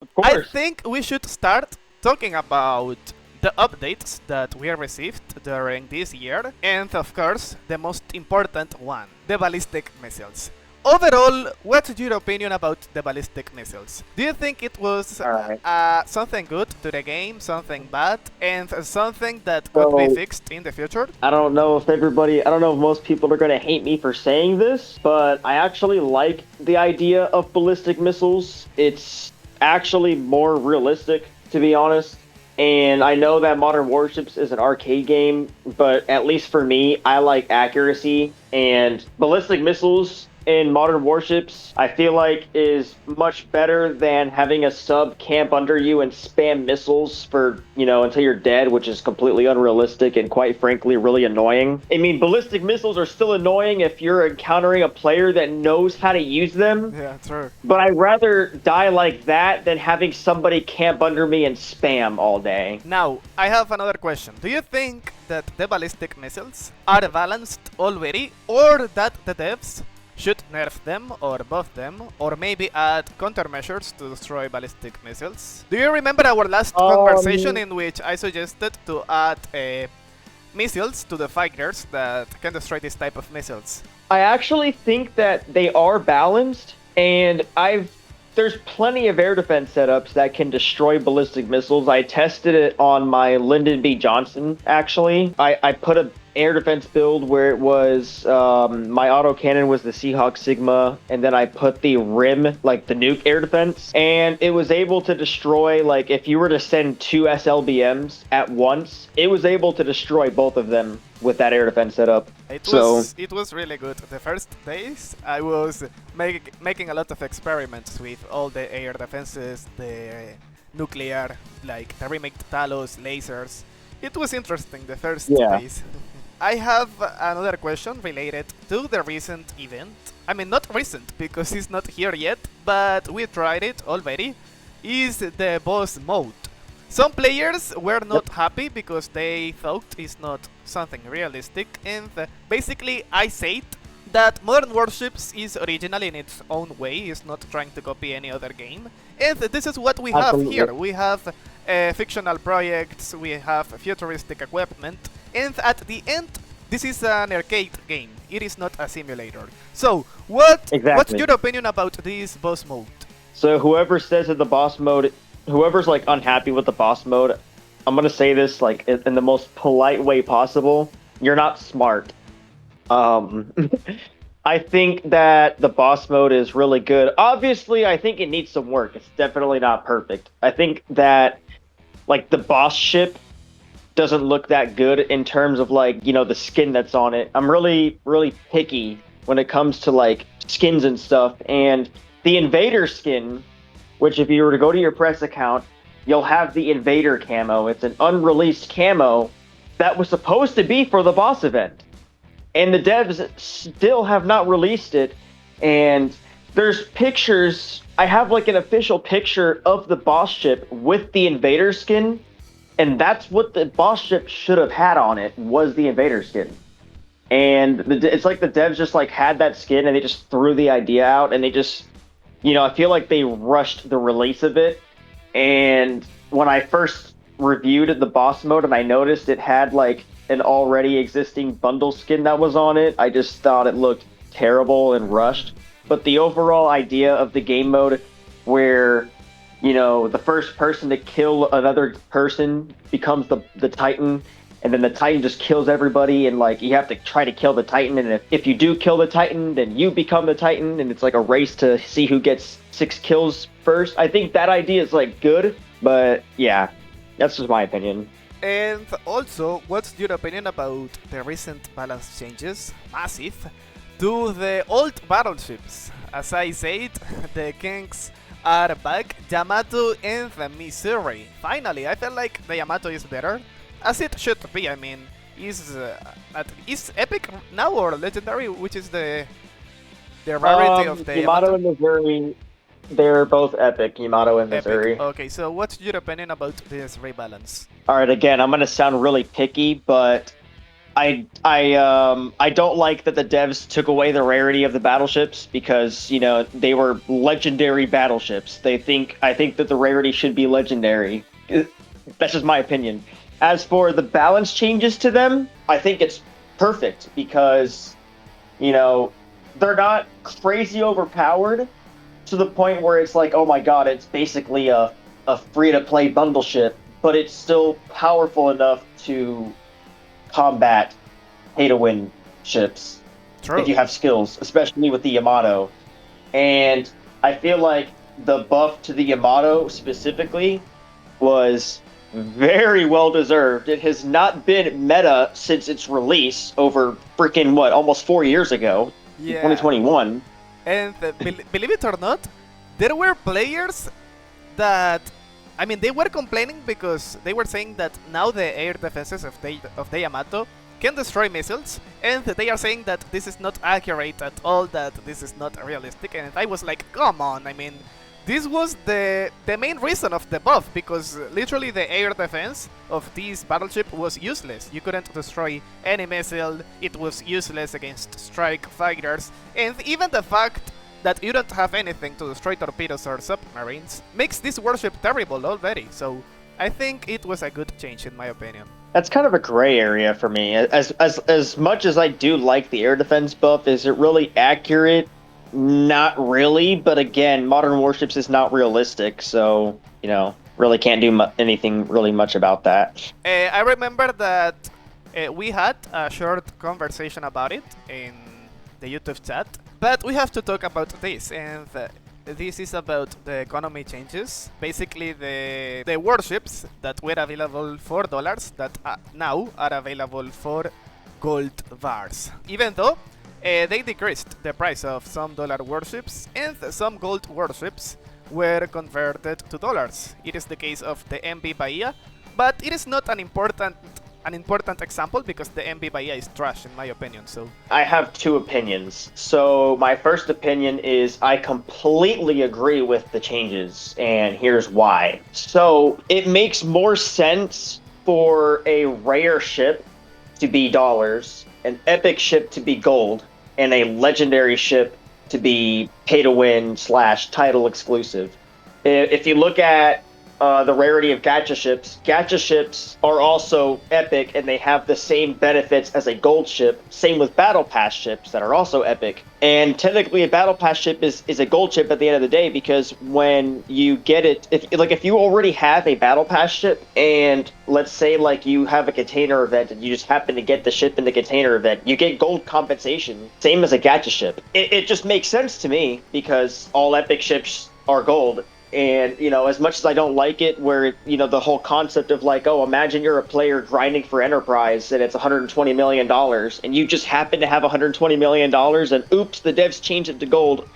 Of I course. think we should start talking about the updates that we received during this year, and of course, the most important one, the ballistic missiles. Overall, what's your opinion about the ballistic missiles? Do you think it was All right. something good to the game, something bad, and something that could be So fixed in the future? I don't know if most people are going to hate me for saying this, but I actually like the idea of ballistic missiles. It's actually more realistic, to be honest. And I know that Modern Warships is an arcade game, but at least for me, I like accuracy. And ballistic missiles in Modern Warships, I feel like is much better than having a sub camp under you and spam missiles for, until you're dead, which is completely unrealistic and quite frankly really annoying. I mean, ballistic missiles are still annoying if you're encountering a player that knows how to use them, Yeah, true. but I'd rather die like that than having somebody camp under me and spam all day. Now, I have another question. Do you think that the ballistic missiles are balanced already, or that the devs should nerf them, or buff them, or maybe add countermeasures to destroy ballistic missiles? Do you remember our last conversation Um, in which I suggested to add missiles to the fighters that can destroy this type of missiles? I actually think that they are balanced, and there's plenty of air defense setups that can destroy ballistic missiles. I tested it on my Lyndon B. Johnson, actually. I put a air defense build where it was my autocannon was the Seahawk Sigma, and then I put the rim, like the nuke air defense, and it was able to destroy, like, if you were to send two SLBMs at once, it was able to destroy both of them with that air defense setup. So It was really good. The first days I was making a lot of experiments with all the air defenses, the nuclear, like the remake Talos, lasers. It was interesting the first yeah. days. I have another question related to the recent event. I mean, not recent because it's not here yet, but we tried it already. Is the boss mode. Some players were not happy because they thought it's not something realistic, and basically I said that Modern Warships is original in its own way, it's not trying to copy any other game, and this is what we have Absolutely. here. We have fictional projects, we have futuristic equipment, and at the end, this is an arcade game. It is not a simulator. So, what's Exactly. your opinion about this boss mode? So whoever says that the boss mode, whoever's like unhappy with the boss mode, I'm gonna say this like in the most polite way possible. You're not smart. Um, I think that the boss mode is really good. Obviously, I think it needs some work. It's definitely not perfect. I think that like the boss ship doesn't look that good in terms of like, the skin that's on it. I'm really, really picky when it comes to like skins and stuff. And the Invader skin, which if you were to go to your press account, you'll have the Invader camo. It's an unreleased camo that was supposed to be for the boss event. And the devs still have not released it. And there's pictures. I have like an official picture of the boss ship with the Invader skin, and that's what the boss ship should have had on it, was the Invader skin. And it's like the devs just like had that skin and they just threw the idea out, and they just, I feel like they rushed the release of it. And when I first reviewed the boss mode and I noticed it had like an already existing bundle skin that was on it, I just thought it looked terrible and rushed. But the overall idea of the game mode where, the first person to kill another person becomes the Titan, and then the Titan just kills everybody, and like you have to try to kill the Titan, and if you do kill the Titan, then you become the Titan, and it's like a race to see who gets 6 kills first. I think that idea is like good, but yeah, that's just my opinion. And also, what's your opinion about the recent balance changes, massive, to the old battleships? As I said, the Kings are back, Yamato and the Missouri. Finally, I feel like the Yamato is better, as it should be. I mean, is epic now or legendary, which is the rarity of the Yamato Yamato? and Missouri, they're both epic. Yamato and Epic. Missouri. Okay, so what's your opinion about this rebalance? All right, again, I'm gonna sound really picky, but I don't like that the devs took away the rarity of the battleships because they were legendary battleships. I think that the rarity should be legendary. That's just my opinion. As for the balance changes to them, I think it's perfect because you know they're not crazy overpowered to the point where it's like, oh my god, it's basically a free to play bundle ship, but it's still powerful enough to combat pay to win ships True. if you have skills, especially with the Yamato. And I feel like the buff to the Yamato specifically was very well deserved. It has not been meta since its release over freaking what, almost 4 years ago, in Yeah. 2021. And believe it or not, there were players that, I mean, they were complaining because they were saying that now the air defenses of the Yamato can destroy missiles, and they are saying that this is not accurate at all, that this is not realistic, and I was like, come on, I mean, this was the main reason of the buff, because literally the air defense of this battleship was useless. You couldn't destroy any missile, it was useless against strike fighters, and even the fact that you don't have anything to destroy torpedoes or submarines makes this warship terrible already, so I think it was a good change in my opinion. That's kind of a gray area for me. As much as I do like the air defense buff, is it really accurate? Not really, but again, modern warships is not realistic, so really can't do anything really much about that. I remember that we had a short conversation about it in the YouTube chat, but we have to talk about this, and this is about the economy changes. Basically, the warships that were available for dollars that now are available for gold bars. Even though they decreased the price of some dollar warships, and some gold warships were converted to dollars. It is the case of the MB Bahia, but it is not an important example because the MB Bahia is trash in my opinion. So I have two opinions. So my first opinion is I completely agree with the changes, and here's why. So it makes more sense for a rare ship to be dollars, an epic ship to be gold, and a legendary ship to be pay to win / title exclusive. If you look at the rarity of gacha ships are also epic, and they have the same benefits as a gold ship. Same with battle pass ships that are also epic. And technically, a battle pass ship is a gold ship at the end of the day, because when you get it, if you already have a battle pass ship, and let's say like you have a container event and you just happen to get the ship in the container event, you get gold compensation, same as a gacha ship. It just makes sense to me because all epic ships are gold. And, as much as I don't like it, where, the whole concept of like, oh, imagine you're a player grinding for Enterprise and it's $120 million and you just happen to have $120 million and oops, the devs changed it to gold.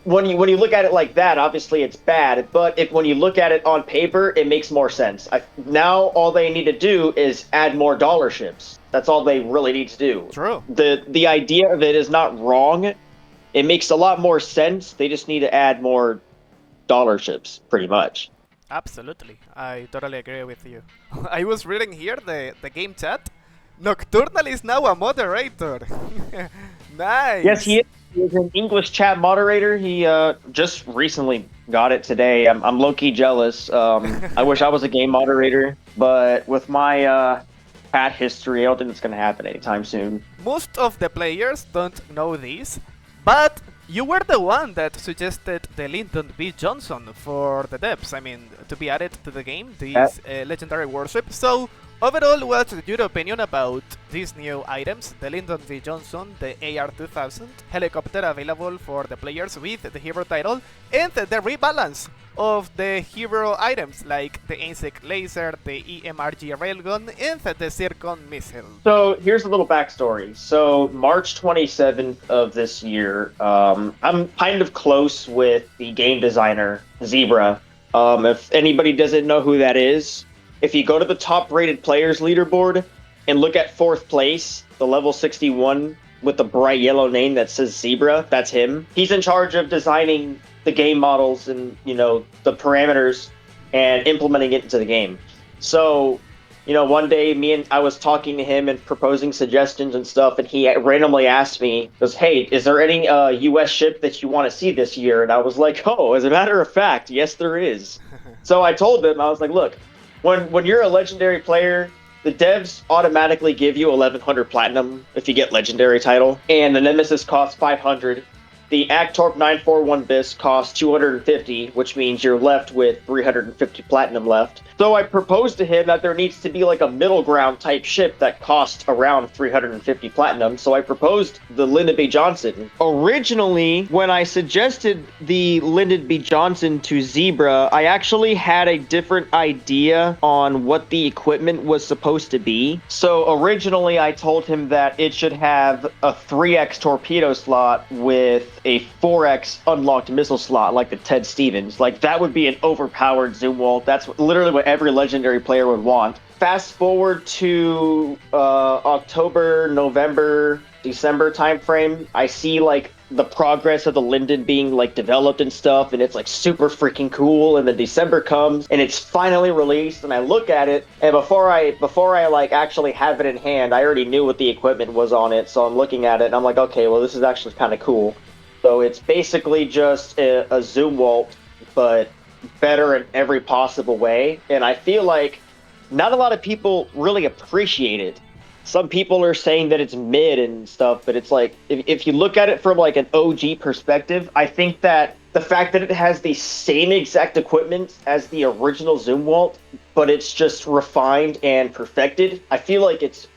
When you look at it like that, obviously it's bad. But when you look at it on paper, it makes more sense. Now all they need to do is add more dollar ships. That's all they really need to do. true. The idea of it is not wrong. It makes a lot more sense. They just need to add more dollar ships, pretty much. Absolutely, I totally agree with you. I was reading here the game chat. Nocturnal is now a moderator. Nice. Yes, he is. He is an English chat moderator. He just recently got it today. I'm low-key jealous. I wish I was a game moderator, but with my chat history, I don't think it's going to happen anytime soon. Most of the players don't know this, but you were the one that suggested the Lyndon B. Johnson for the devs. I mean, to be added to the game, this legendary warship. So, overall, what's your opinion about these new items? The Lyndon B. Johnson, the AR-2000, helicopter available for the players with the hero title, and the rebalance of the hero items like the insect laser, the EMRG railgun, and the Zircon missile. So here's a little backstory. So March 27th of this year, I'm kind of close with the game designer, Zebra. If anybody doesn't know who that is, if you go to the top rated players leaderboard and look at 4th place, the level 61 with the bright yellow name that says Zebra, that's him. He's in charge of designing the game models and, the parameters and implementing it into the game. So one day I was talking to him and proposing suggestions and stuff, and he randomly asked me, goes, "Hey, is there any US ship that you want to see this year?" And I was like, "Oh, as a matter of fact, yes there is." So I told him, I was like, "Look, when you're a legendary player, the devs automatically give you 1100 platinum if you get legendary title, and the Nemesis costs 500. The Actorp 941 Bis costs 250, which means you're left with 350 platinum left. So I proposed to him that there needs to be like a middle ground type ship that costs around 350 platinum. So I proposed the Lyndon B. Johnson. Originally, when I suggested the Lyndon B. Johnson to Zebra, I actually had a different idea on what the equipment was supposed to be. So originally, I told him that it should have a 3x torpedo slot with a 4x unlocked missile slot, like the Ted Stevens. Like, that would be an overpowered zoom wall. That's literally what every legendary player would want. Fast forward to October, November, December timeframe, I see like the progress of the Linden being like developed and stuff, and it's like super freaking cool. And then December comes and it's finally released, and I look at it, and before I like actually have it in hand, I already knew what the equipment was on it. So I'm looking at it and I'm like, okay, well, this is actually kind of cool. So it's basically just a zoom walt, but better in every possible way. And I feel like not a lot of people really appreciate it. Some people are saying that it's mid and stuff, but it's like, if you look at it from like an OG perspective, I think that the fact that it has the same exact equipment as the original zoom walt, but it's just refined and perfected, I feel like it's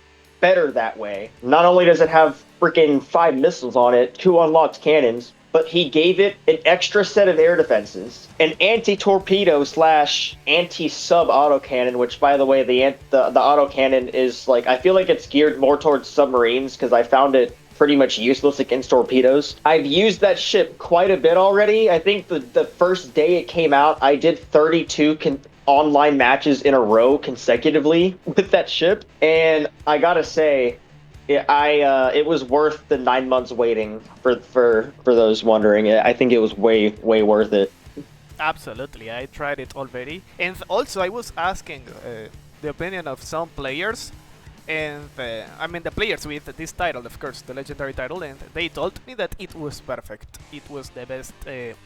better that way. Not only does it have freaking 5 missiles on it, 2 unlocked cannons, but he gave it an extra set of air defenses, an anti-torpedo / anti-sub autocannon, which, by the way, the autocannon is like, I feel like it's geared more towards submarines because I found it pretty much useless against torpedoes. I've used that ship quite a bit already. I think the first day it came out, I did 32 online matches in a row consecutively with that ship, and I gotta say, it was worth the 9 months waiting for those wondering. I think it was way worth it. Absolutely, I tried it already, and also I was asking the opinion of some players, and I mean the players with this title, of course, the legendary title, and they told me that it was perfect. It was the best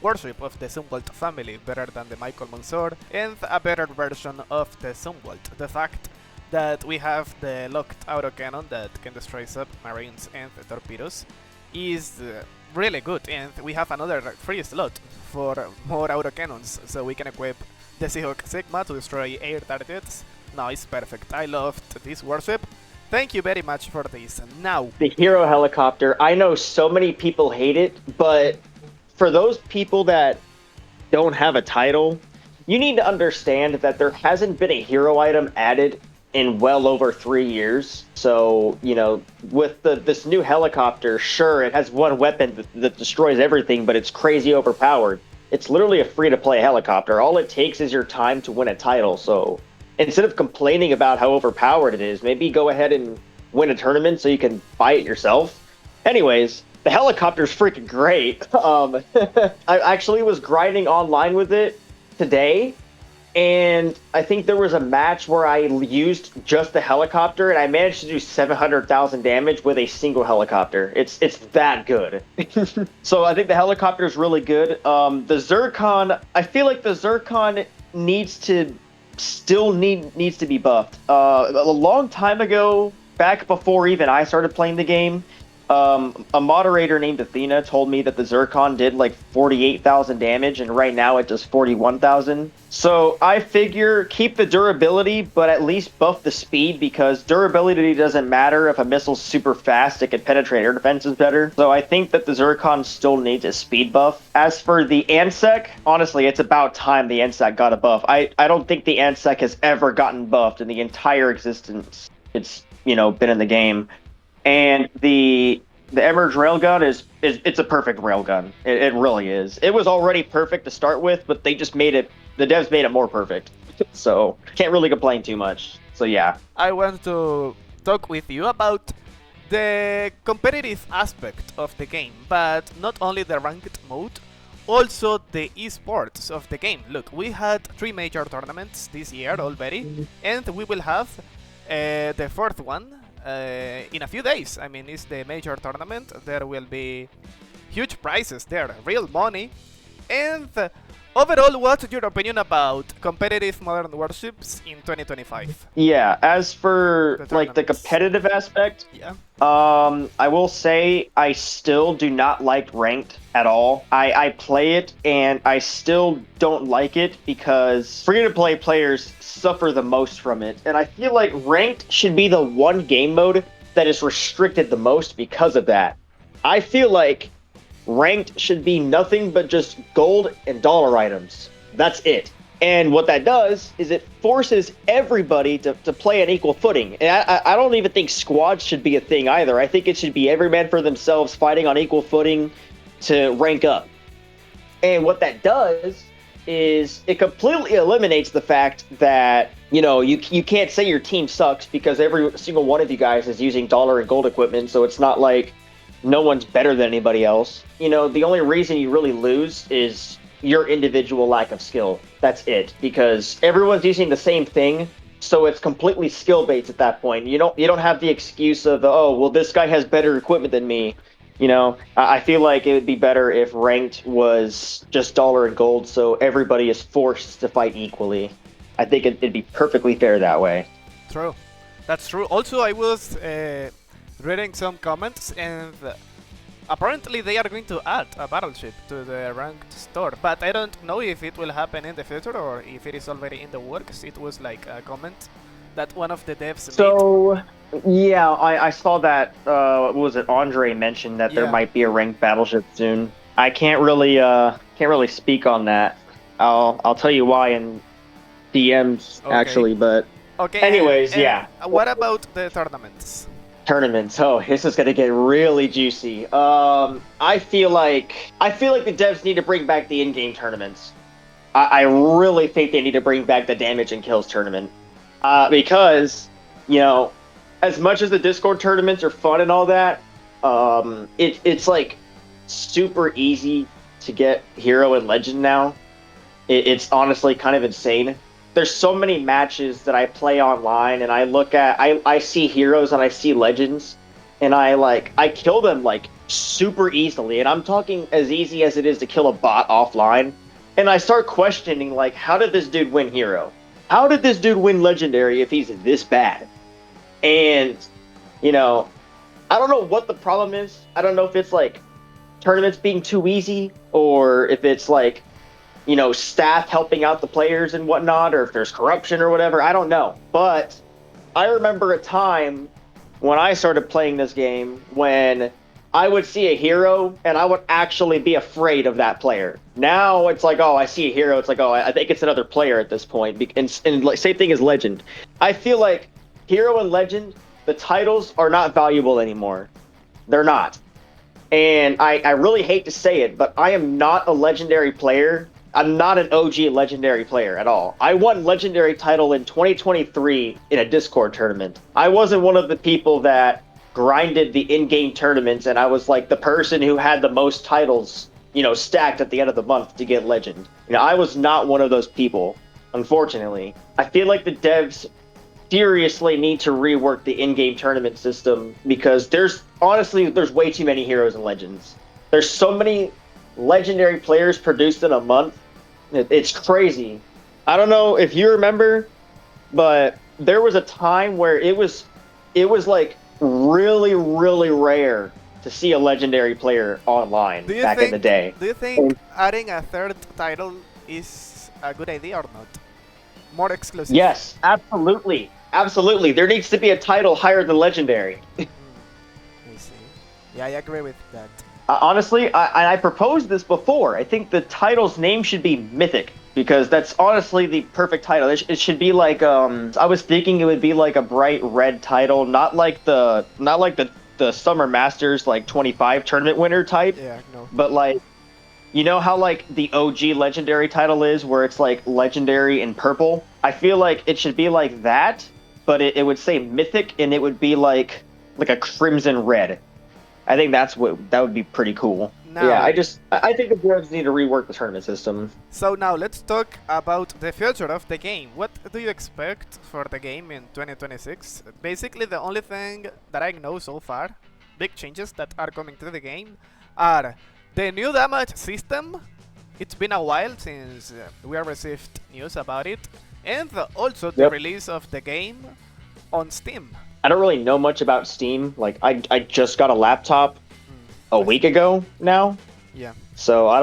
warship of the Zumwalt family, better than the Michael Monsor, and a better version of the Zumwalt. The fact that we have the locked autocannon that can destroy submarines and torpedoes is really good, and we have another free slot for more autocannons, so we can equip the Seahawk Sigma to destroy air targets. No, it's perfect. I loved this warship. Thank you very much for this. Now, the hero helicopter, I know so many people hate it, but for those people that don't have a title, you need to understand that there hasn't been a hero item added in well over 3 years. So, with this new helicopter, sure, it has one weapon that destroys everything, but it's crazy overpowered. It's literally a free-to-play helicopter. All it takes is your time to win a title. So instead of complaining about how overpowered it is, maybe go ahead and win a tournament so you can buy it yourself. Anyways, the helicopter's freaking great. I actually was grinding online with it today, and I think there was a match where I used just the helicopter, and I managed to do 700,000 damage with a single helicopter. It's that good. So I think the helicopter is really good. The Zircon, I feel like the Zircon needs to be buffed. A long time ago, back before even I started playing the game, a moderator named Athena told me that the Zircon did like 48,000 damage, and right now it does 41,000. So I figure keep the durability, but at least buff the speed, because durability doesn't matter if a missile's super fast, it can penetrate air defenses better. So I think that the Zircon still needs a speed buff. As for the Ansec, honestly, it's about time the Ansec got a buff. I don't think the Ansec has ever gotten buffed in the entire existence it's been in the game. And the Emerge railgun it's a perfect railgun. It really is. It was already perfect to start with, but they just the devs made it more perfect. So can't really complain too much. So yeah. I want to talk with you about the competitive aspect of the game, but not only the ranked mode, also the esports of the game. Look, we had 3 major tournaments this year already, and we will have the fourth one in a few days. I mean, it's the major tournament. There will be huge prizes there, real money. And overall, what's your opinion about competitive modern warships in 2025? Yeah, as for The like the tournaments. competitive aspect, Yeah. I will say I still do not like ranked at all. I play it and I still don't like it because free-to-play players suffer the most from it. And I feel like ranked should be the one game mode that is restricted the most because of that. I feel like ranked should be nothing but just gold and dollar items. That's it. And what that does is it forces everybody to play on equal footing. And I don't even think squads should be a thing either. I think it should be every man for themselves fighting on equal footing to rank up. And what that does is it completely eliminates the fact that, you can't say your team sucks because every single one of you guys is using dollar and gold equipment. So it's not like no one's better than anybody else. The only reason you really lose is your individual lack of skill. That's it, because everyone's using the same thing, so it's completely skill based at that point. You don't have the excuse of, oh, well, this guy has better equipment than me. I feel like it would be better if ranked was just dollar and gold, so everybody is forced to fight equally. I think it'd be perfectly fair that way. True. That's true. Also, I was reading some comments, and apparently they are going to add a Battleship to the ranked store, but I don't know if it will happen in the future or if it is already in the works. It was like a comment that one of the devs made. So, yeah, I saw that, what was it, Andre mentioned that there Yeah. might be a ranked battleship soon. I can't really speak on that. I'll tell you why in DMs, Okay. actually, but Okay. anyways, and yeah. What about the tournaments? Tournaments. Oh, this is gonna get really juicy. I feel like the devs need to bring back the in-game tournaments. I really think they need to bring back the damage and kills tournament. Because, as much as the Discord tournaments are fun and all that, it's like super easy to get hero and legend now. It's honestly kind of insane. There's so many matches that I play online and I look at, I see heroes and I see legends and I kill them like super easily. And I'm talking as easy as it is to kill a bot offline. And I start questioning, like, how did this dude win hero? How did this dude win legendary if he's this bad? And, I don't know what the problem is. I don't know if it's like tournaments being too easy or if it's like, staff helping out the players and whatnot, or if there's corruption or whatever. I don't know. But I remember a time when I started playing this game when I would see a hero and I would actually be afraid of that player. Now it's like, oh, I see a hero. It's like, oh, I think it's another player at this point. And like, same thing as legend. I feel like hero and legend, the titles are not valuable anymore. They're not. And I really hate to say it, but I am not a legendary player. I'm not an OG legendary player at all. I won legendary title in 2023 in a Discord tournament. I wasn't one of the people that grinded the in-game tournaments and I was like the person who had the most titles, stacked at the end of the month to get legend. I was not one of those people, unfortunately. I feel like the devs seriously need to rework the in-game tournament system because there's way too many heroes and legends. There's so many legendary players produced in a month. It's crazy. I don't know if you remember, but there was a time where it was like really, really rare to see a legendary player online back in the day. Do you think adding a third title is a good idea or not? More exclusive. Yes, absolutely. Absolutely. There needs to be a title higher than legendary. I see. Yeah, I agree with that. Honestly, I proposed this before. I think the title's name should be Mythic because that's honestly the perfect title. It should be like I was thinking it would be like a bright red title, not like the Summer Masters like 25 tournament winner type. Yeah, no. But like, how like the OG legendary title is where it's like legendary in purple? I feel like it should be like that, but it would say Mythic and it would be like a crimson red. I think that would be pretty cool. Yeah, Now, I think the devs need to rework the tournament system. so now let's talk about the future of the game. What do you expect for the game in 2026? Basically, the only thing that I know so far, big changes that are coming to the game, are the new damage system. It's been a while since we have received news about it, and also the Yep. release of the game on Steam. I don't really know much about Steam. Like I just got a laptop a I week see. ago now. Yeah. So I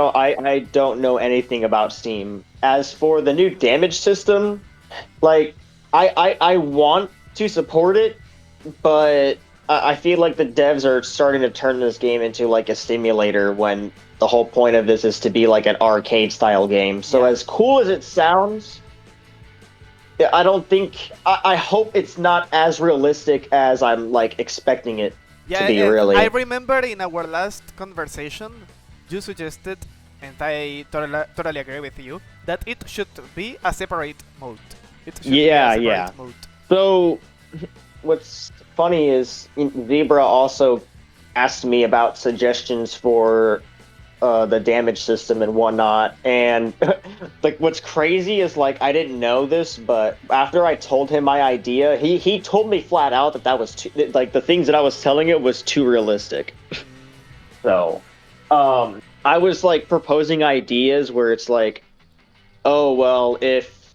don't know anything about Steam. As for the new damage system, like I want to support it, but I feel like the devs are starting to turn this game into like a simulator when the whole point of this is to be like an arcade style game. So Yeah. as cool as it sounds, I don't think I hope it's not as realistic as I'm like expecting it Yeah, to be and I really. remember in our last conversation, you suggested, and I totally agree with you, that it should be a separate mode. It should be a Yeah, separate yeah. mode. So what's funny is Zebra also asked me about suggestions for the damage system and whatnot. And like, what's crazy is like I didn't know this, but after I told him my idea, he told me flat out that was too, like the things that I was telling it was too realistic. So, I was like proposing ideas where it's like, oh well, if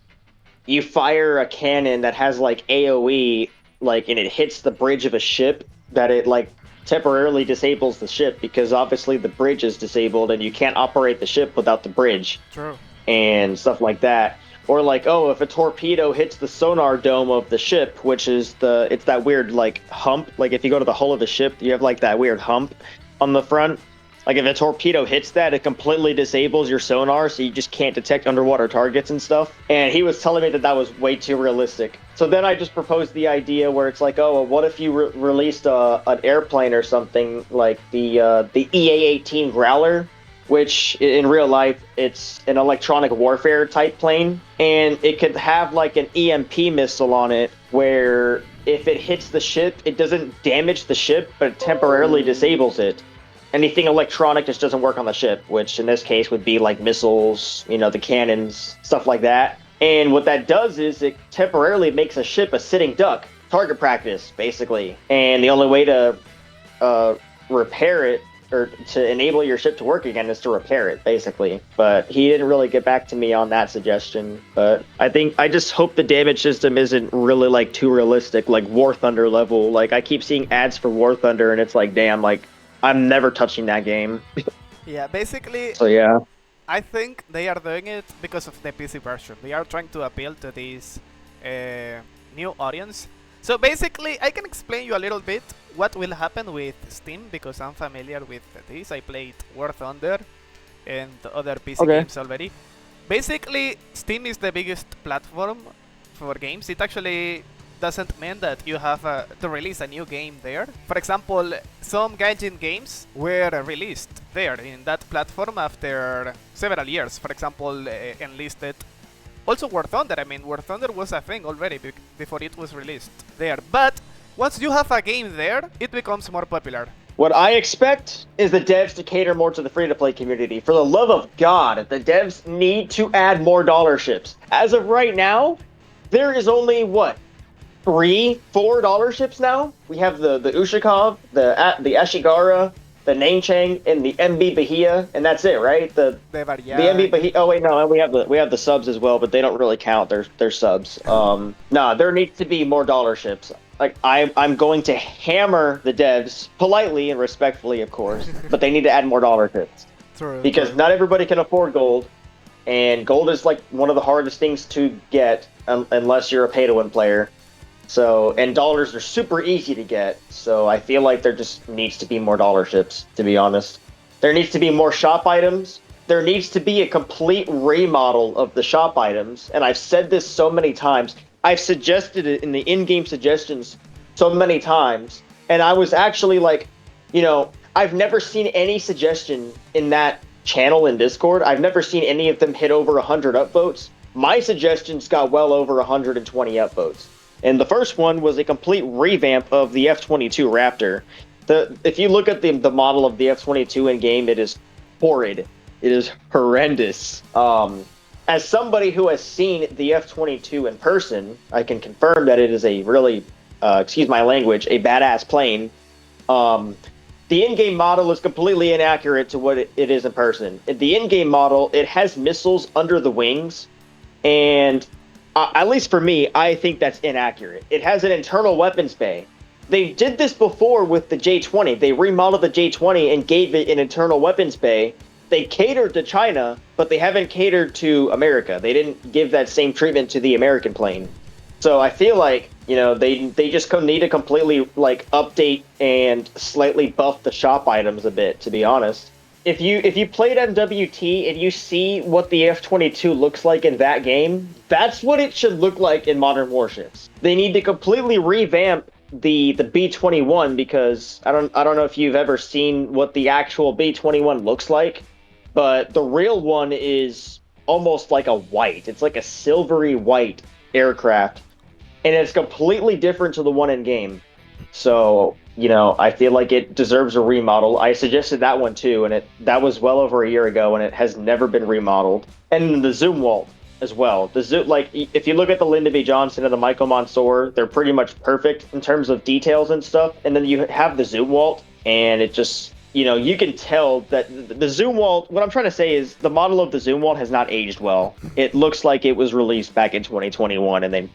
you fire a cannon that has like AoE, like, and it hits the bridge of a ship, that it like temporarily disables the ship because obviously the bridge is disabled and you can't operate the ship without the bridge True. and stuff like that. Or like, oh, if a torpedo hits the sonar dome of the ship, which is it's that weird like hump. Like if you go to the hull of the ship, you have like that weird hump on the front. Like if a torpedo hits that, it completely disables your sonar, so you just can't detect underwater targets and stuff. And he was telling me that that was way too realistic. So then I just proposed the idea where it's like, oh, well, what if you released an airplane or something like the EA-18 Growler, which in real life it's an electronic warfare type plane, and it could have like an EMP missile on it where if it hits the ship, it doesn't damage the ship, but it temporarily disables it. Anything electronic just doesn't work on the ship, which in this case would be like missiles, the cannons, stuff like that. And what that does is it temporarily makes a ship a sitting duck, target practice, basically. And the only way to repair it or to enable your ship to work again is to repair it, basically. But he didn't really get back to me on that suggestion. But I just hope the damage system isn't really like too realistic, like War Thunder level. Like I keep seeing ads for War Thunder, and it's like, damn, like I'm never touching that game. Yeah, basically, So yeah. I think they are doing it because of the PC version. They are trying to appeal to this new audience. So basically, I can explain you a little bit what will happen with Steam because I'm familiar with this. I played War Thunder and other PC Okay. games already. Basically, Steam is the biggest platform for games. It actually doesn't mean that you have to release a new game there. For example, some Gaijin games were released there in that platform after several years. For example, Enlisted. Also War Thunder. I mean, War Thunder was a thing already before it was released there. But once you have a game there, it becomes more popular. What I expect is the devs to cater more to the free-to-play community. For the love of God, the devs need to add more dollar ships. As of right now, there is only, what, 3-4 dollar ships now? We have the Ushikov, the Ashigara, the Nanchang, and the MB Bahia, and that's it, right? The MB Bahia. Oh wait, no, we have the subs as well, but they don't really count. They're subs. No, there needs to be more dollar ships. Like I'm going to hammer the devs politely and respectfully, of course, but they need to add more dollar ships True, because true. not everybody can afford gold, and gold is like one of the hardest things to get unless you're a pay-to-win player. So, and dollars are super easy to get. So I feel like there just needs to be more dollar ships, to be honest. There needs to be more shop items. There needs to be a complete remodel of the shop items. And I've said this so many times. I've suggested it in the in-game suggestions so many times. And I was actually like, I've never seen any suggestion in that channel in Discord. I've never seen any of them hit over 100 upvotes. My suggestions got well over 120 upvotes. And the first one was a complete revamp of the F-22 Raptor. If you look at the model of the F-22 in game, it is horrid. It is horrendous. As somebody who has seen the F-22 in person, I can confirm that it is a really, excuse my language, a badass plane. The in-game model is completely inaccurate to what it is in person. The in-game model, it has missiles under the wings, and at least for me, I think that's inaccurate. It has an internal weapons bay. They did this before with the J-20. They remodeled the J-20 and gave it an internal weapons bay. They catered to China, but they haven't catered to America. They didn't give that same treatment to the American plane. So I feel like, they just need to completely like update and slightly buff the shop items a bit, to be honest. If you played MWT and you see what the F-22 looks like in that game, that's what it should look like in Modern Warships. They need to completely revamp the B-21, because I don't know if you've ever seen what the actual B-21 looks like, but the real one is almost like a white. It's like a silvery white aircraft, and it's completely different to the one in game. So, I feel like it deserves a remodel. I suggested that one too, and that was well over a year ago, and it has never been remodeled. And the zoom wall as well. The zoom, like, if you look at the Lyndon B. Johnson and the Michael Mansour, they're pretty much perfect in terms of details and stuff. And then you have the zoom wall, and it just, you can tell that the zoom wall. What I'm trying to say is the model of the zoom wall has not aged well. It looks like it was released back in 2021, and they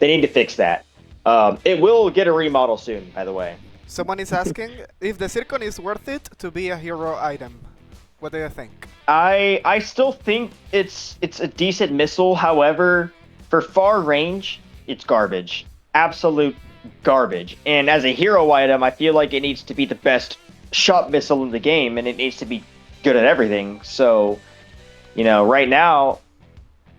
need to fix that. It will get a remodel soon, by the way. Someone is asking if the Zircon is worth it to be a hero item. What do you think? I still think it's a decent missile. However, for far range, it's garbage. Absolute garbage. And as a hero item, I feel like it needs to be the best shot missile in the game, and it needs to be good at everything. So, right now,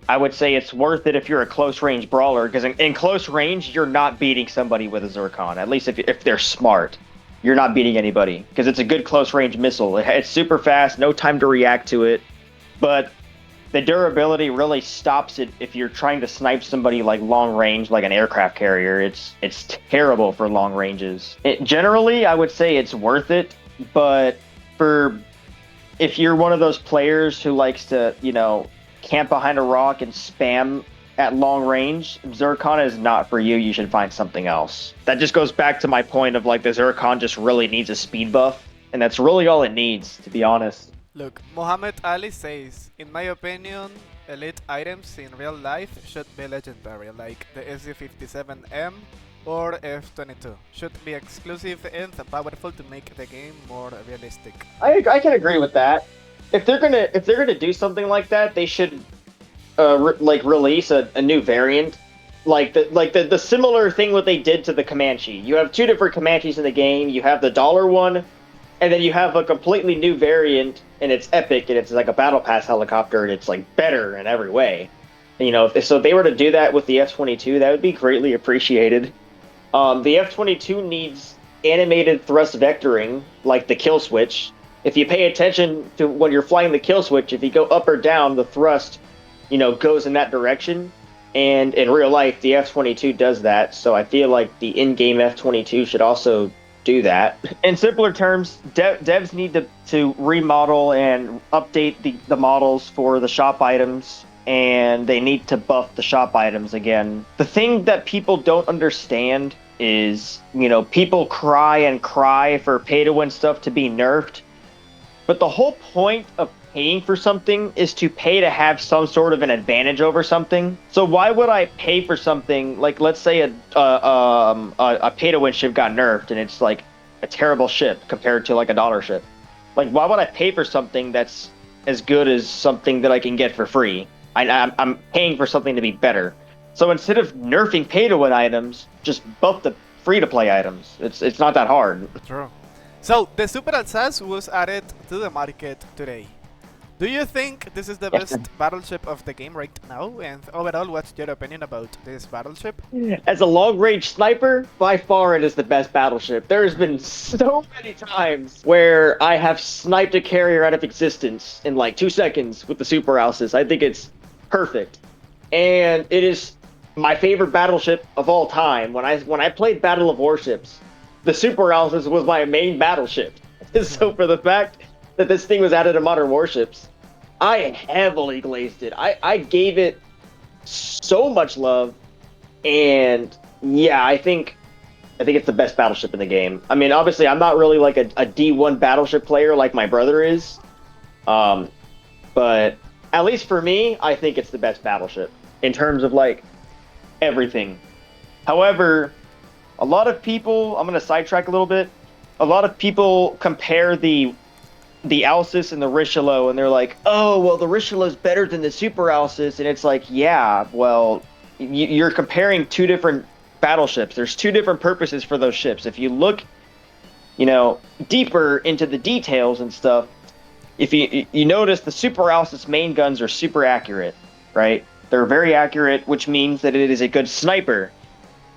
I would say it's worth it if you're a close range brawler, because in close range, you're not beating somebody with a Zircon. At least if they're smart, you're not beating anybody, because it's a good close range missile. It's super fast, no time to react to it, but the durability really stops it if you're trying to snipe somebody like long range, like an aircraft carrier. It's terrible for long ranges. Generally, I would say it's worth it, but if you're one of those players who likes to, camp behind a rock and spam at long range, Zircon is not for you. You should find something else. That just goes back to my point of like the Zircon just really needs a speed buff, and that's really all it needs, to be honest. Look, Muhammad Ali says, in my opinion, elite items in real life should be legendary, like the SU-57M or F-22. Should be exclusive and powerful to make the game more realistic. I can agree with that. If they're gonna do something like that, they should release a new variant, like the similar thing what they did to the Comanche. You have two different Comanches in the game. You have the dollar one, and then you have a completely new variant, and it's epic, and it's like a battle pass helicopter, and it's like better in every way. So if they were to do that with the F-22, that would be greatly appreciated. The F-22 needs animated thrust vectoring, like the kill switch. If you pay attention to when you're flying the kill switch, if you go up or down, the thrust, goes in that direction. And in real life, the F-22 does that. So I feel like the in-game F-22 should also do that. In simpler terms, devs need to remodel and update the models for the shop items, and they need to buff the shop items again. The thing that people don't understand is, people cry and cry for pay-to-win stuff to be nerfed. But the whole point of paying for something is to pay to have some sort of an advantage over something. So why would I pay for something like, let's say a pay-to-win ship got nerfed and it's like a terrible ship compared to like a dollar ship? Like, why would I pay for something that's as good as something that I can get for free? I'm paying for something to be better. So instead of nerfing pay-to-win items, just buff the free-to-play items. It's not that hard. True. So, the Super Alsace was added to the market today. Do you think this is the best battleship of the game right now? And overall, what's your opinion about this battleship? As a long-range sniper, by far it is the best battleship. There's been so many times where I have sniped a carrier out of existence in like 2 seconds with the Super Alsace. I think it's perfect. And it is my favorite battleship of all time. When I played Battle of Warships, the Super Alice was my main battleship. So for the fact that this thing was added to Modern Warships, I heavily glazed it. I gave it so much love, and yeah, I think it's the best battleship in the game. I mean, obviously, I'm not really like a D1 battleship player like my brother is, but at least for me, I think it's the best battleship in terms of like everything. However, a lot of people, I'm going to sidetrack a little bit. A lot of people compare the Alcis and the Richelieu, and they're like, "Oh, well, the Richelieu's better than the Super Alcis," and it's like, yeah, well, you're comparing two different battleships. There's two different purposes for those ships. If you look, deeper into the details and stuff, if you notice the Super Alcis main guns are super accurate, right? They're very accurate, which means that it is a good sniper.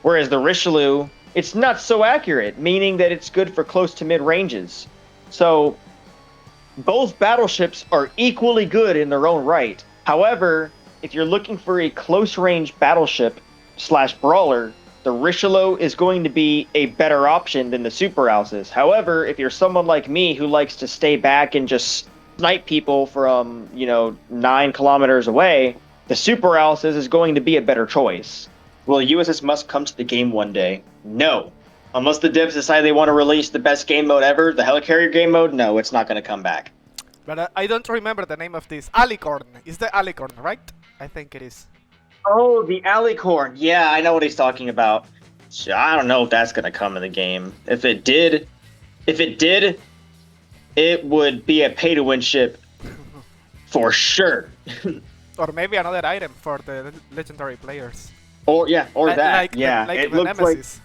Whereas the Richelieu, it's not so accurate, meaning that it's good for close to mid ranges. So both battleships are equally good in their own right. However, if you're looking for a close range battleship slash brawler, the Richelieu is going to be a better option than the Super Alcis. However, if you're someone like me who likes to stay back and just snipe people from, 9 kilometers away, the Super Alcis is going to be a better choice. Will USS Musk come to the game one day? No. Unless the devs decide they want to release the best game mode ever, the Helicarrier game mode, no, it's not going to come back. But I don't remember the name of this. Alicorn. Is the Alicorn, right? I think it is. Oh, the Alicorn. Yeah, I know what he's talking about. So I don't know if that's going to come in the game. If it did, it would be a pay-to-win ship for sure. Or maybe another item for the legendary players. Or that. Like yeah, the it looks Nemesis.